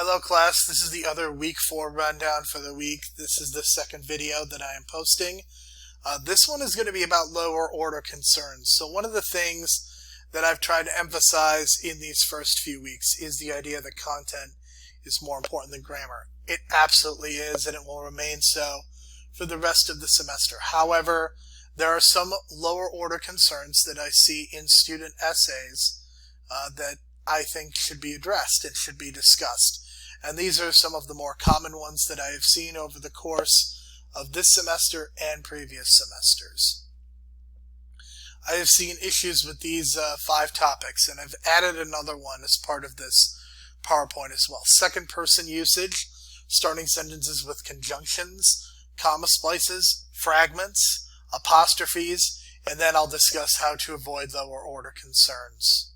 Hello class, this is the other week 4 rundown for the week. This is the second video that I am posting. This one is going to be about lower order concerns. So one of the things that I've tried to emphasize in these first few weeks is the idea that content is more important than grammar. It absolutely is, and it will remain so for the rest of the semester. However, there are some lower order concerns that I see in student essays that I think should be addressed and should be discussed. And these are some of the more common ones that I have seen over the course of this semester and previous semesters. I have seen issues with these 5 topics, and I've added another one as part of this PowerPoint as well. Second person usage, starting sentences with conjunctions, comma splices, fragments, apostrophes, and then I'll discuss how to avoid lower order concerns.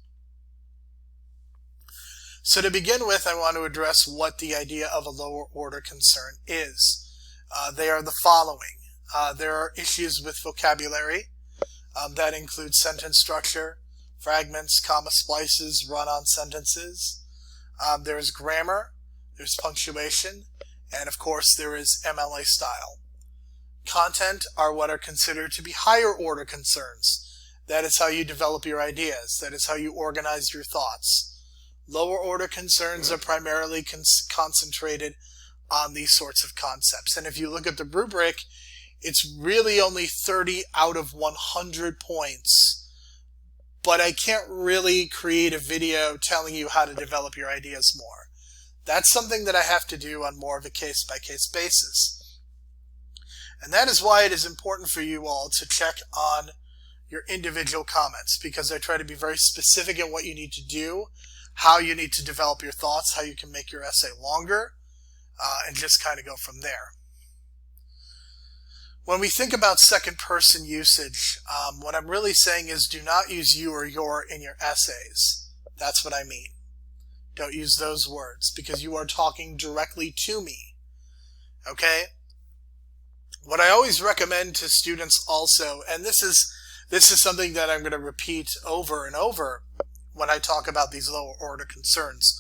So to begin with, I want to address what the idea of a lower order concern is. They are the following. There are issues with vocabulary. That includes sentence structure, fragments, comma splices, run-on sentences. There's grammar, there's punctuation, and of course there is MLA style. Content are what are considered to be higher order concerns. That is how you develop your ideas. That is how you organize your thoughts. Lower order concerns are primarily concentrated on these sorts of concepts. And if you look at the rubric, it's really only 30 out of 100 points. But I can't really create a video telling you how to develop your ideas more. That's something that I have to do on more of a case-by-case basis. And that is why it is important for you all to check on your individual comments, because I try to be very specific in what you need to do, how you need to develop your thoughts, how you can make your essay longer, and just kind of go from there. When we think about second person usage, what I'm really saying is do not use you or your in your essays. That's what I mean. Don't use those words, because you are talking directly to me. Okay? What I always recommend to students also, and this is something that I'm going to repeat over and over when I talk about these lower order concerns.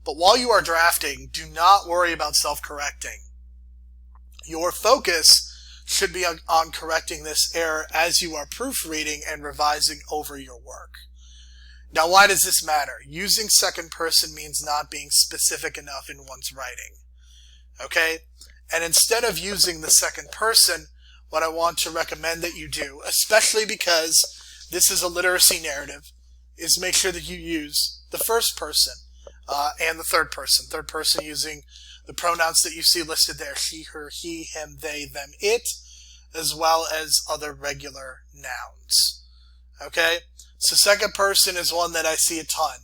But while you are drafting, do not worry about self-correcting. Your focus should be on correcting this error as you are proofreading and revising over your work. Now, why does this matter? Using second person means not being specific enough in one's writing. Okay? And instead of using the second person, what I want to recommend that you do, especially because this is a literacy narrative, is make sure that you use the first person and the third person. Third person using the pronouns that you see listed there, she, her, he, him, they, them, it, as well as other regular nouns. Okay? So second person is one that I see a ton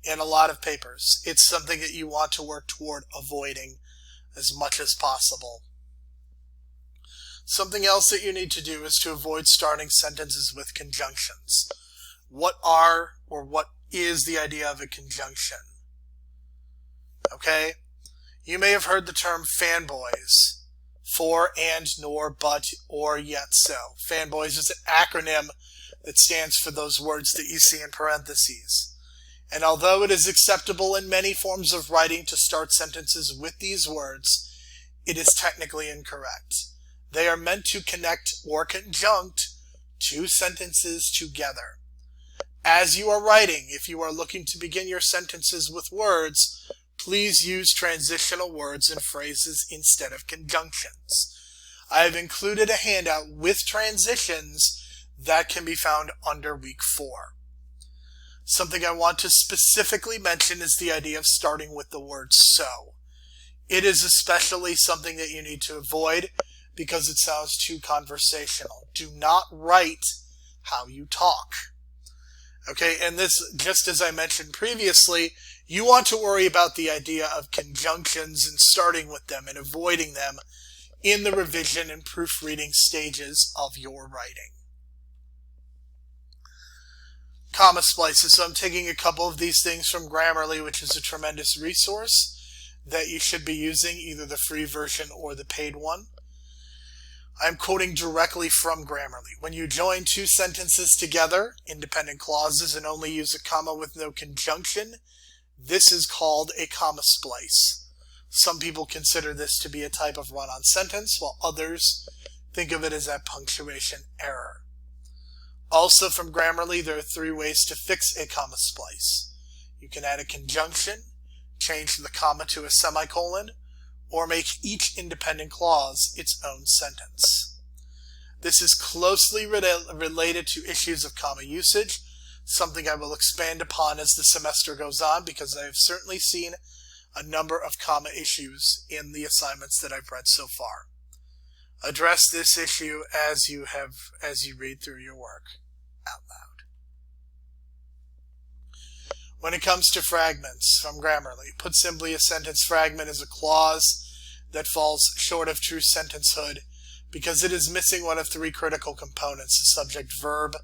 in a lot of papers. It's something that you want to work toward avoiding as much as possible. Something else that you need to do is to avoid starting sentences with conjunctions. What are or what is the idea of a conjunction? Okay? You may have heard the term fanboys. For, and, nor, but, or, yet so. Fanboys is an acronym that stands for those words that you see in parentheses. And although it is acceptable in many forms of writing to start sentences with these words, it is technically incorrect. They are meant to connect or conjunct two sentences together. As you are writing, if you are looking to begin your sentences with words, please use transitional words and phrases instead of conjunctions. I have included a handout with transitions that can be found under week 4. Something I want to specifically mention is the idea of starting with the word so. It is especially something that you need to avoid because it sounds too conversational. Do not write how you talk. Okay, and this, just as I mentioned previously, you want to worry about the idea of conjunctions and starting with them and avoiding them in the revision and proofreading stages of your writing. Comma splices. So I'm taking a couple of these things from Grammarly, which is a tremendous resource that you should be using, either the free version or the paid one. I'm quoting directly from Grammarly. When you join two sentences together, independent clauses, and only use a comma with no conjunction, This is called a comma splice. Some people consider this to be a type of run-on sentence, while others think of it as a punctuation error. Also from Grammarly, there are 3 ways to fix a comma splice. You can add a conjunction, change the comma to a semicolon, or make each independent clause its own sentence. This is closely related to issues of comma usage, something I will expand upon as the semester goes on, because I have certainly seen a number of comma issues in the assignments that I've read so far. Address this issue as you read through your work out loud. When it comes to fragments from Grammarly, put simply, a sentence fragment is a clause that falls short of true sentencehood because it is missing one of 3 critical components: the subject, verb,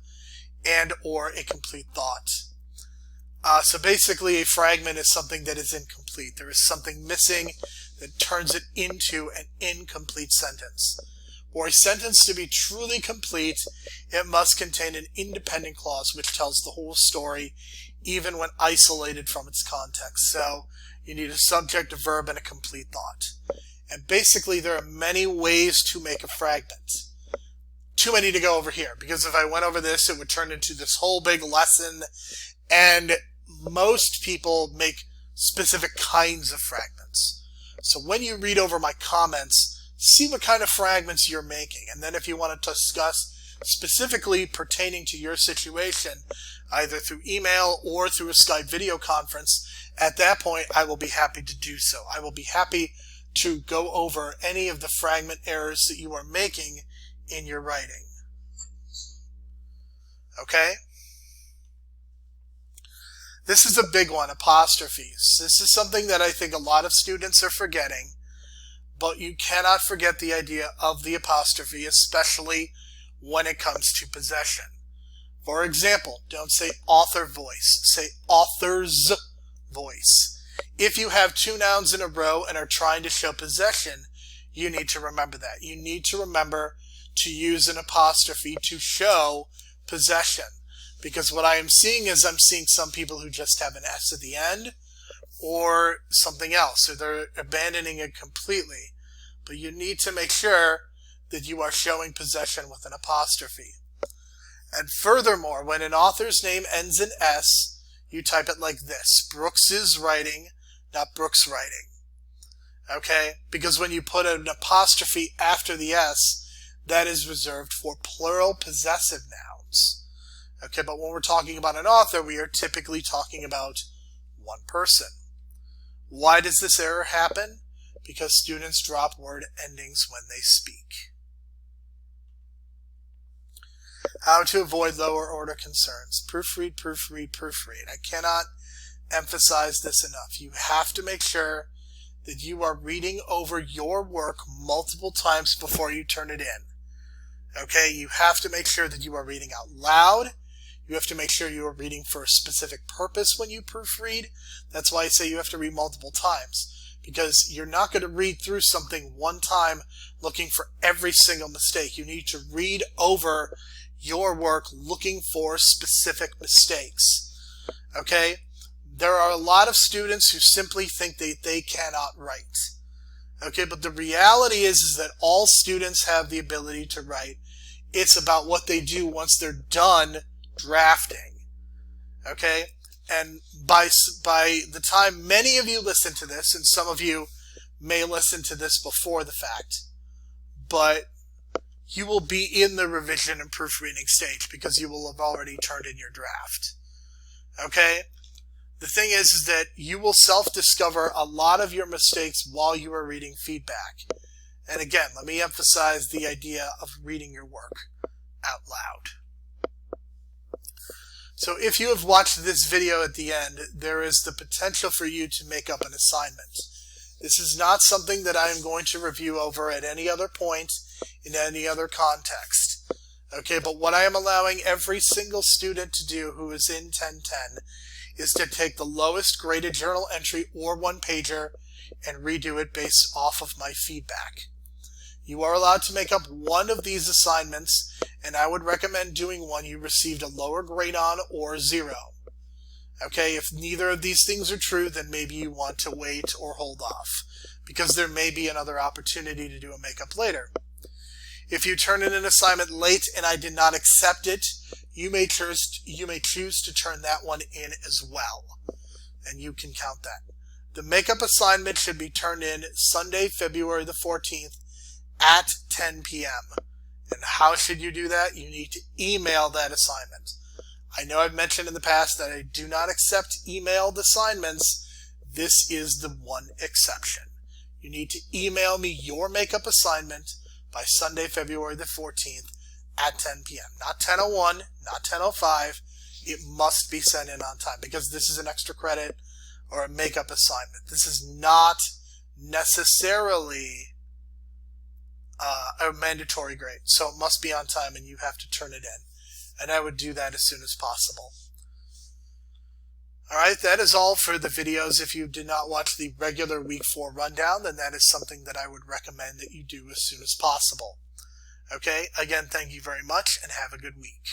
and or a complete thought. So basically, a fragment is something that is incomplete. There is something missing that turns it into an incomplete sentence. For a sentence to be truly complete, it must contain an independent clause which tells the whole story, even when isolated from its context. So you need a subject, a verb, and a complete thought. And basically, there are many ways to make a fragment. Too many to go over here, because if I went over this, it would turn into this whole big lesson, and most people make specific kinds of fragments. So when you read over my comments, see what kind of fragments you're making, and then if you want to discuss specifically pertaining to your situation, either through email or through a Skype video conference, at that point I will be happy to do so. I will be happy to go over any of the fragment errors that you are making in your writing. Okay? This is a big one, apostrophes. This is something that I think a lot of students are forgetting, but you cannot forget the idea of the apostrophe, especially when it comes to possession. For example, don't say author voice, say author's voice. If you have 2 nouns in a row and are trying to show possession, you need to remember that. You need to remember to use an apostrophe to show possession. Because what I am seeing is I'm seeing some people who just have an S at the end or something else, or they're abandoning it completely. But you need to make sure that you are showing possession with an apostrophe. And furthermore, when an author's name ends in S, you type it like this: Brooks is writing, not Brooks writing. Okay? Because when you put an apostrophe after the S, that is reserved for plural possessive nouns. Okay, but when we're talking about an author, we are typically talking about one person. Why does this error happen? Because students drop word endings when they speak. How to avoid lower order concerns. Proofread, proofread, proofread. I cannot emphasize this enough. You have to make sure that you are reading over your work multiple times before you turn it in. Okay, you have to make sure that you are reading out loud. You have to make sure you are reading for a specific purpose when you proofread. That's why I say you have to read multiple times, because you're not going to read through something one time looking for every single mistake. You need to read over your work looking for specific mistakes. Okay? There are a lot of students who simply think that they cannot write. Okay, but the reality is that all students have the ability to write. It's about what they do once they're done drafting. Okay? And by the time many of you listen to this, and some of you may listen to this before the fact, but you will be in the revision and proofreading stage because you will have already turned in your draft. Okay? The thing is that you will self-discover a lot of your mistakes while you are reading feedback. And again, let me emphasize the idea of reading your work out loud. So if you have watched this video at the end, there is the potential for you to make up an assignment. This is not something that I am going to review over at any other point in any other context. Okay, but what I am allowing every single student to do who is in 1010 is to take the lowest graded journal entry or one-pager and redo it based off of my feedback. You are allowed to make up one of these assignments, and I would recommend doing one you received a lower grade on or 0. Okay, if neither of these things are true, then maybe you want to wait or hold off, because there may be another opportunity to do a makeup later. If you turn in an assignment late and I did not accept it, you may choose to turn that one in as well, and you can count that. The makeup assignment should be turned in Sunday, February the 14th at 10 p.m. And how should you do that? You need to email that assignment. I know I've mentioned in the past that I do not accept emailed assignments. This is the one exception. You need to email me your makeup assignment by Sunday, February the 14th at 10 p.m. Not 10:01, not 10:05. It must be sent in on time, because this is an extra credit or a makeup assignment. This is not necessarily a mandatory grade, so it must be on time and you have to turn it in. And I would do that as soon as possible. Alright, that is all for the videos. If you did not watch the regular week 4 rundown, then that is something that I would recommend that you do as soon as possible. Okay, again, thank you very much and have a good week.